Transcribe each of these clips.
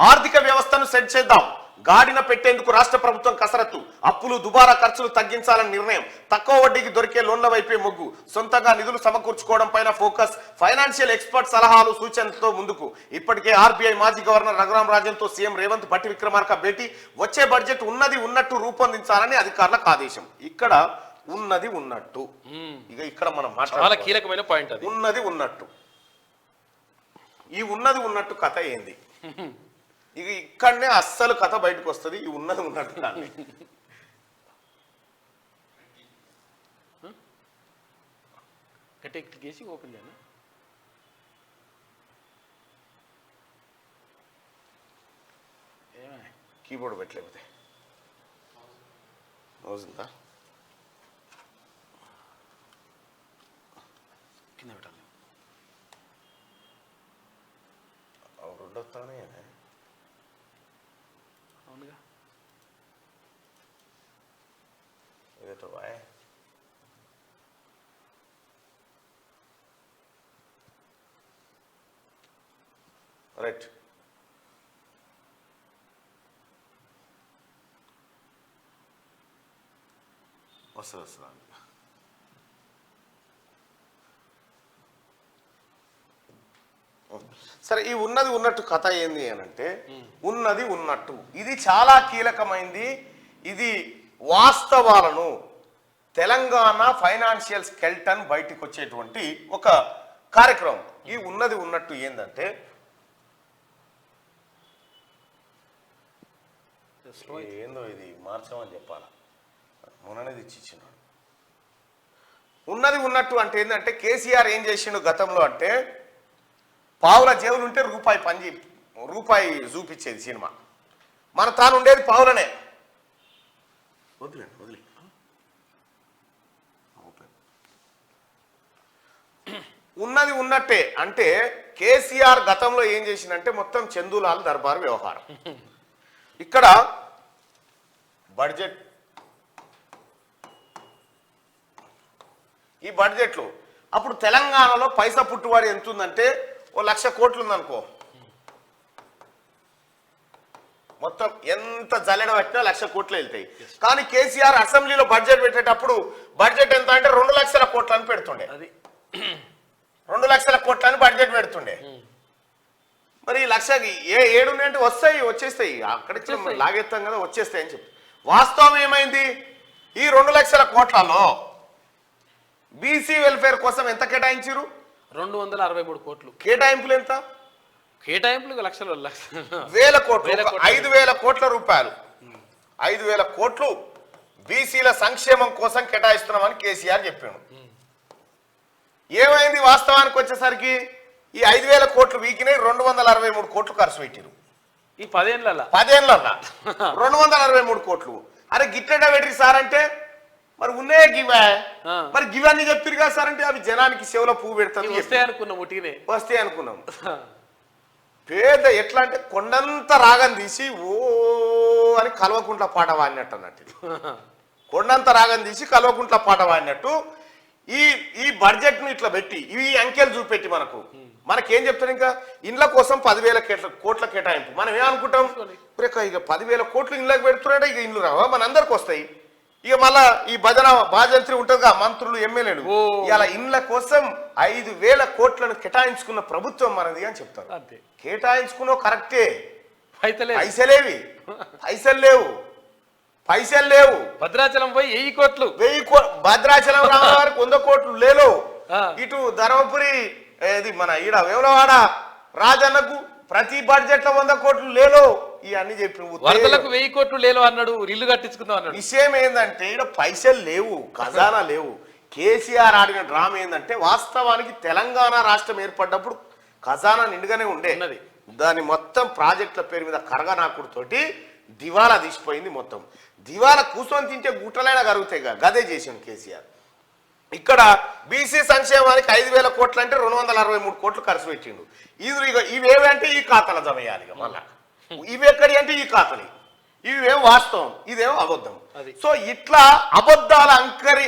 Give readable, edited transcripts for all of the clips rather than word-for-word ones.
ఆర్థిక వ్యవస్థను సెట్ చేద్దాం, గాడిన పెట్టేందుకు రాష్ట్ర ప్రభుత్వం కసరత్తు, అప్పులు దుబారా ఖర్చులు తగ్గించాలని నిర్ణయం, తక్కువ వడ్డీకి దొరికే లోన్ల వైపే మొగ్గు, సొంతంగా నిధులు సమకూర్చుకోవడం పైన ఫోకస్, ఫైనాన్షియల్ ఎక్స్పర్ట్ సలహాలు సూచనలతో ముందుకు. ఇప్పటికే ఆర్బీఐ మాజీ గవర్నర్ రఘురాం రాజన్తో సీఎం రేవంత్ భట్టి విక్రమార్క భేటీ, వచ్చే బడ్జెట్ ఉన్నది ఉన్నట్టు రూపొందించాలని అధికారులకు ఆదేశం. ఇక్కడ ఉన్నది ఉన్నట్టు, ఇక ఇక్కడ మనం చాలా కీలకమైన పాయింట్ అది. ఉన్నది ఉన్నట్టు, ఈ ఉన్నది ఉన్నట్టు కథ ఏంది? ఇక ఇక్కడనే అస్సలు కథ బయటకు వస్తుంది. ఈ ఉన్నది ఉన్నట్టు గేసి ఓపెన్ చేయనా? కీబోర్డ్ పెట్టలేకపోతే అవుతుందా? కింద పెట్టాలి. రెండొస్తానే అవునుగా. तो भाई राइट वस्त्र సరే, ఈ ఉన్నది ఉన్నట్టు కథ ఏంది అని అంటే, ఉన్నది ఉన్నట్టు ఇది చాలా కీలకమైంది. ఇది వాస్తవాలను తెలంగాణ ఫైనాన్షియల్ స్కెల్టన్ బయటికి వచ్చేటువంటి ఒక కార్యక్రమం. ఈ ఉన్నది ఉన్నట్టు ఏందంటే, ఏందో ఇది మార్చమని చెప్పాలా, మొన్ననేది ఇచ్చినాడు. ఉన్నది ఉన్నట్టు అంటే ఏంటంటే, కేసీఆర్ ఏం చేసిండు గతంలో అంటే, పావుల జేబులు ఉంటే రూపాయి చూపించేది సినిమా. మన తాను ఉండేది పావులనే. వదిలేండి వదిలే. ఉన్నది ఉన్నట్టే అంటే కేసీఆర్ గతంలో ఏం చేసిందంటే మొత్తం చందులాల్ దర్బార్ వ్యవహారం. ఇక్కడ బడ్జెట్, ఈ బడ్జెట్లో అప్పుడు తెలంగాణలో పైసా పుట్టువాడు ఎంత ఉందంటే, 1,00,000 కోట్లు ఉందనుకో. మొత్తం ఎంత జల్లెడ పెట్టినా 1,00,000 కోట్లు వెళ్తాయి. కానీ కేసీఆర్ అసెంబ్లీలో బడ్జెట్ పెట్టేటప్పుడు బడ్జెట్ ఎంత అంటే 2,00,000 కోట్లు అని పెడుతుండే. 2,00,000 కోట్లు అని బడ్జెట్ పెడుతుండే. మరి 1,00,000 ఏడు అంటే వచ్చేస్తాయి, అక్కడ లాగెత్తాం కదా, వచ్చేస్తాయి అని చెప్పి. వాస్తవం ఏమైంది? ఈ 2,00,000 కోట్లలో బీసీ వెల్ఫేర్ కోసం ఎంత కేటాయించారు? 263 కోట్లు. కేటాయింపులు ఎంత? కేటాయింపులు లక్షలు, వేల కోట్లు, 5,000 కోట్ల రూపాయలు, 5,000 కోట్లు బీసీల సంక్షేమం కోసం కేటాయిస్తున్నామని కేసీఆర్ చెప్పాడు. ఏమైంది? వాస్తవానికి వచ్చేసరికి ఈ 5,000 కోట్లు వీకినాయి, 263 కోట్లు ఖర్చు పెట్టారు. ఈ 10 ఏళ్ళ 263 కోట్లు. అరే గిట్టెడ పెట్టి సార్ అంటే, మరి ఉన్నాయే గివా, మరి గివన్నీ చెప్తారు కదా సార్ అంటే, అవి జనానికి సేవలో పువ్వు పెడతారు. వస్తాయి అనుకున్నాం. పేద ఎట్లా అంటే కొండంత రాగం తీసి ఓ అని కల్వకుంట్ల పాట వాడినట్టు అన్నట్టు. కొండంత రాగం తీసి కల్వకుంట్ల పాట వాడినట్టు ఈ బడ్జెట్ ను ఇట్లా పెట్టి ఇవి అంకెలు చూపెట్టి మనకేం చెప్తారు? ఇంకా ఇండ్ల కోసం 10,000 కోట్ల కేటాయింపు. మనం ఏమనుకుంటాం? ఇక 10,000 కోట్లు ఇండ్లకు పెడుతున్నాడే, ఇక ఇండ్లు రావా, మన అందరికి వస్తాయి. ఇక మళ్ళా ఈ బాజంత్రి ఉంటుందిగా, మంత్రులు ఎమ్మెల్యేలు, ఇలా ఇండ్ల కోసం 5,000 కోట్లను కేటాయించుకున్న ప్రభుత్వం మనది అని చెప్తారు. కేటాయించుకున్న కరెక్టే, పైసలు లేవు. భద్రాచలం పోయి 1000 కోట్లు, భద్రాచలం రామవారికి 100 కోట్లు లేలో. ఇటు ధర్మపురి మన ఈడ వేములవాడ రాజన్నకు ప్రతి బడ్జెట్ లో 100 కోట్లు లేలో. ఇవన్నీ చెప్పి వరదలకు 1000 కోట్లు లేలో అన్నాడు, ఇల్లు కట్టించుకుందాం అన్నాడు. విషయం ఏంటంటే ఇక్కడ పైసలు లేవు, ఖజానా లేవు. కేసీఆర్ ఆడిన డ్రామా ఏంటంటే, వాస్తవానికి తెలంగాణ రాష్ట్రం ఏర్పడ్డప్పుడు ఖజానా నిండుగానే ఉండేది. దాని మొత్తం ప్రాజెక్టుల పేరు మీద కరగనాకుడుతోటి దివాలా తీసిపోయింది. మొత్తం దివాలా కూర్చొని తింటే గుట్టలైనా కరుగుతాయి. గదే చేసిండు కేసీఆర్. ఇక్కడ బీసీ సంక్షేమానికి 5,000 కోట్లు అంటే 263 కోట్లు ఖర్చు పెట్టిండు. ఇవేవంటే ఈ ఖాతాలో జమ చేయాలి. మళ్ళా ఇవి ఎక్కడి అంటే ఈ ఖాతాలు, ఇవేం వాస్తవం, ఇదేమో అబద్ధం. సో ఇట్లా అబద్ధాల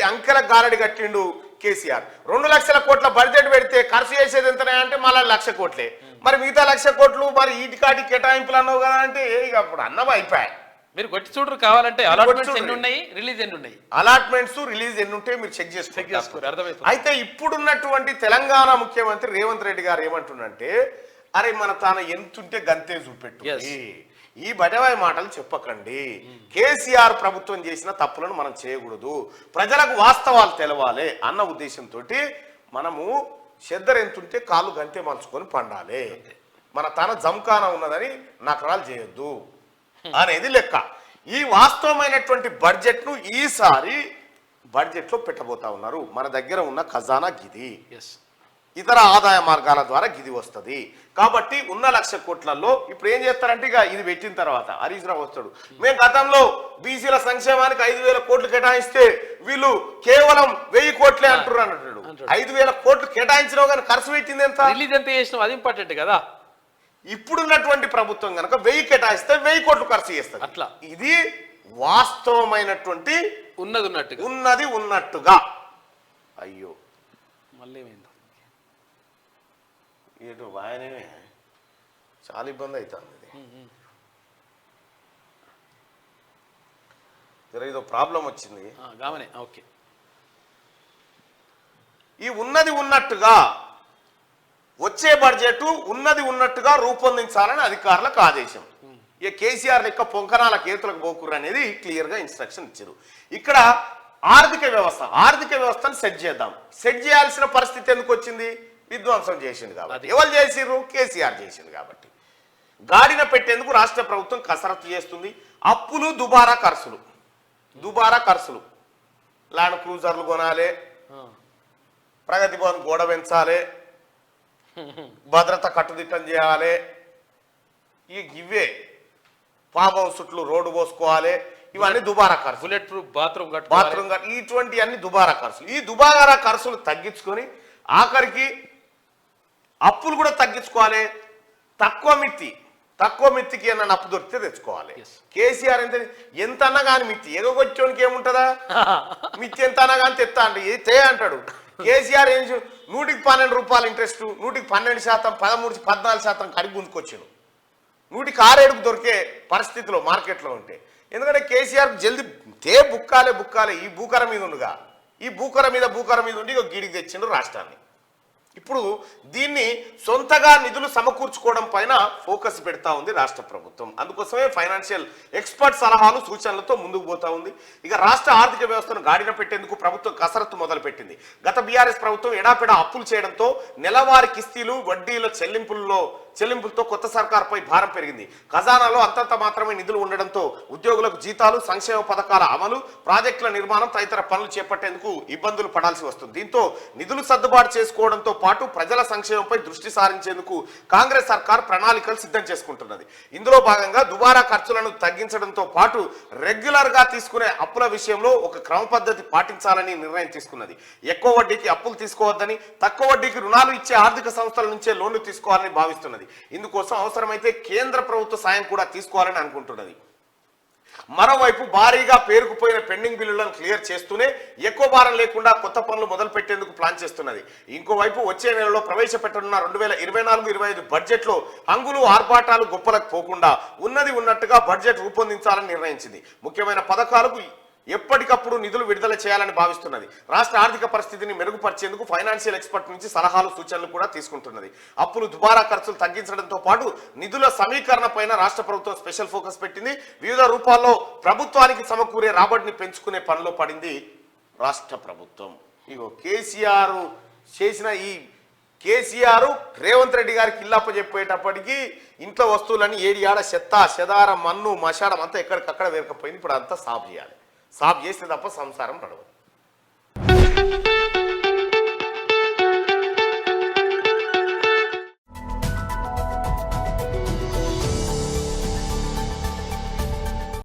అంకెల గారడి కట్టిండు కేసీఆర్. 2,00,000 కోట్ల బడ్జెట్ పెడితే ఖర్చు చేసేది ఎంతనే అంటే మళ్ళీ 1,00,000 కోట్లే. మరి మిగతా 1,00,000 కోట్లు మరి ఈటికాటి కేటాయింపులు అన్నావు కదా అంటే ఇక అప్పుడు అన్నవి అయిపోయాయి. మీరు కొట్టి చూడరు కావాలంటే అలాట్మెంట్స్ ఎన్ని ఉన్నాయి, రిలీజ్ ఎన్ని ఉన్నాయి, అలాట్మెంట్స్ రిలీజ్ ఎన్ని ఉంటాయి మీరు చెక్ చేసుకోరు. అర్థమైపోతుంది. అయితే ఇప్పుడున్నటువంటి తెలంగాణ ముఖ్యమంత్రి రేవంత్ రెడ్డి గారు ఏమంటున్నంటే అరే మన తాను ఎంతుంటే గంతే చూపెట్టు, ఈ బడవాయి మాటలు చెప్పకండి, కేసీఆర్ ప్రభుత్వం చేసిన తప్పులను మనం చేయకూడదు, ప్రజలకు వాస్తవాలు తెలవాలి అన్న ఉద్దేశంతో మనము చెద్దరెంతుంటే కాళ్ళు గంతే మలుచుకొని పండాలి, మన తన జంకాన ఉన్నదని నకరాలు చేయొద్దు అనేది లెక్క. ఈ వాస్తవమైనటువంటి బడ్జెట్ ను ఈసారి బడ్జెట్ లో పెట్టబోతా ఉన్నారు. మన దగ్గర ఉన్న ఖజానా గిది, ఇతర ఆదాయ మార్గాల ద్వారా గిది వస్తుంది కాబట్టి ఉన్న 1,00,000 కోట్లలో ఇప్పుడు ఏం చేస్తారంటే ఇక ఇది పెట్టిన తర్వాత హరీష్ రావు వస్తాడు, మేము గతంలో బీసీల సంక్షేమానికి 5,000 కోట్లు కేటాయిస్తే వీళ్ళు కేవలం 1,000 కోట్లే అంటారు అన్నట్టు. 5,000 కోట్లు కేటాయించడం కానీ ఖర్చు పెట్టింది ఎంత, రిలీజ్ ఎంత చేసినావు అది ఇంపార్టెంట్ కదా. ఇప్పుడున్నటువంటి ప్రభుత్వం కనుక 1000 కేటాయిస్తే 1000 కోట్లు ఖర్చు చేస్తారు. అట్లా ఇది వాస్తవమైనటువంటి ఉన్నది ఉన్నట్టుగా. అయ్యో మళ్ళీ ఏదో ఆయనే చాలా ఇబ్బంది అవుతుంది. ఏదో ప్రాబ్లం వచ్చింది. ఓకే, ఈ ఉన్నది ఉన్నట్టుగా వచ్చే బడ్జెట్ ఉన్నది ఉన్నట్టుగా రూపొందించాలని అధికారులకు ఆదేశం. ఇక కేసీఆర్ లెక్క పొంకనాల కేతులకు పోకుర్రు అనేది క్లియర్ గా ఇన్స్ట్రక్షన్ ఇచ్చారు. ఇక్కడ ఆర్థిక వ్యవస్థను సెట్ చేద్దాం. సెట్ చేయాల్సిన పరిస్థితి ఎందుకు వచ్చింది? విధ్వంసం చేసింది కాబట్టి. ఎవరు చేసిర్రు? కేసీఆర్ చేసింది కాబట్టి. గాడిన పెట్టేందుకు రాష్ట్ర ప్రభుత్వం కసరత్తు చేస్తుంది. అప్పులు, దుబారా ఖర్చులు, ల్యాండ్ క్రూజర్లు కొనాలి, ప్రగతి భవన్ గోడ పెంచాలి, భద్రత కట్టుదిట్టం చేయాలి, ఇవే ఫామ్ హౌస్ చుట్లు రోడ్డు పోసుకోవాలి, ఇవన్నీ దుబారా ఖర్చు. బుల్లెట్ ప్రూఫ్ బాత్రూమ్ ఇటువంటి అన్ని దుబారా ఖర్చులు. ఈ దుబారా ఖర్చులు తగ్గించుకొని ఆఖరికి అప్పులు కూడా తగ్గించుకోవాలి. తక్కువ మిత్తికి ఏమన్నా అప్పు దొరికితే తెచ్చుకోవాలి. కేసీఆర్ ఎంత అన్నా కానీ మిత్తి ఎగొచ్చోనికి ఏముంటుందా? మిత్తి ఎంత అన్నా కానీ తెస్తా అంటే అంటాడు. కేసీఆర్ ఏం 100కి 12 రూపాయలు ఇంట్రెస్ట్, 100కి 12%, 13, 14% కడిగి గుంజుకొచ్చాను. 100కి 6 దొరికే పరిస్థితిలో మార్కెట్లో ఉంటే. ఎందుకంటే కేసీఆర్ జల్దీ బుక్కాలే ఈ భూకర మీద ఉండగా, ఈ భూకర మీద ఉండి గిడికి తెచ్చిండు రాష్ట్రాన్ని. ఇప్పుడు దీన్ని సొంతగా నిధులు సమకూర్చుకోవడం పైన ఫోకస్ పెడతా ఉంది రాష్ట్ర ప్రభుత్వం. అందుకోసమే ఫైనాన్షియల్ ఎక్స్పర్ట్ సలహాలు సూచనలతో ముందుకు పోతా ఉంది. ఇక రాష్ట్ర ఆర్థిక వ్యవస్థను గాడిన పెట్టేందుకు ప్రభుత్వం కసరత్తు మొదలు పెట్టింది. గత బీఆర్ఎస్ ప్రభుత్వం ఎడాపెడా అప్పులు చేయడంతో నెలవారీ కిస్తీలు, వడ్డీల చెల్లింపులతో కొత్త సర్కార్పై భారం పెరిగింది. ఖజానాలో అంతంత మాత్రమే నిధులు ఉండడంతో ఉద్యోగులకు జీతాలు, సంక్షేమ పథకాల అమలు, ప్రాజెక్టుల నిర్మాణం తదితర పనులు చేపట్టేందుకు ఇబ్బందులు పడాల్సి వస్తుంది. దీంతో నిధులు సర్దుబాటు చేసుకోవడంతో పాటు ప్రజల సంక్షేమంపై దృష్టి సారించేందుకు కాంగ్రెస్ సర్కార్ ప్రణాళికలు సిద్ధం చేసుకుంటున్నది. ఇందులో భాగంగా దుబారా ఖర్చులను తగ్గించడంతో పాటు రెగ్యులర్ గా తీసుకునే అప్పుల విషయంలో ఒక క్రమ పద్ధతి పాటించాలని నిర్ణయం తీసుకున్నది. ఎక్కువ వడ్డీకి అప్పులు తీసుకోవద్దని, తక్కువ వడ్డీకి రుణాలు ఇచ్చే ఆర్థిక సంస్థల నుంచే లోన్లు తీసుకోవాలని భావిస్తున్నది. ఇందుకోసం అవసరమైతే కేంద్ర ప్రభుత్వ సాయం కూడా తీసుకోవాలని అనుకుంటున్నది. మరోవైపు భారీగా పేరుకుపోయిన పెండింగ్ బిల్లులను క్లియర్ చేస్తూనే ఎక్కువ భారం లేకుండా కొత్త పనులు మొదలు పెట్టేందుకు ప్లాన్ చేస్తున్నది. ఇంకోవైపు వచ్చే నెలలో ప్రవేశపెట్టనున్న 2024-25 బడ్జెట్ లో హంగులు, ఆర్భాటాలు గొప్పలకు పోకుండా ఉన్నది ఉన్నట్టుగా బడ్జెట్ రూపొందించాలని నిర్ణయించింది. ముఖ్యమైన పథకాలకు ఎప్పటికప్పుడు నిధులు విడుదల చేయాలని భావిస్తున్నది. రాష్ట్ర ఆర్థిక పరిస్థితిని మెరుగుపరిచేందుకు ఫైనాన్షియల్ ఎక్స్పర్ట్ నుంచి సలహాలు, సూచనలు కూడా తీసుకుంటున్నది. అప్పులు, దుబారా ఖర్చులు తగ్గించడంతో పాటు నిధుల సమీకరణ పైన రాష్ట్ర ప్రభుత్వం స్పెషల్ ఫోకస్ పెట్టింది. వివిధ రూపాల్లో ప్రభుత్వానికి సమకూరే రాబడిని పెంచుకునే పనిలో పడింది రాష్ట్ర ప్రభుత్వం. ఇగో కేసీఆర్ చేసిన కేసీఆర్ రేవంత్ రెడ్డి గారికి ఇల్లప్ప చెప్పేటప్పటికీ ఇంట్లో వస్తువులన్నీ ఏడియాడ చెత్త, చెదారం, మన్ను, మషాడం అంతా ఎక్కడికక్కడ వేరకపోయింది. ఇప్పుడు అంతా సాఫ్ చేయాలి. సాఫ్ చేస్తే తప్ప సంసారం నడవదు.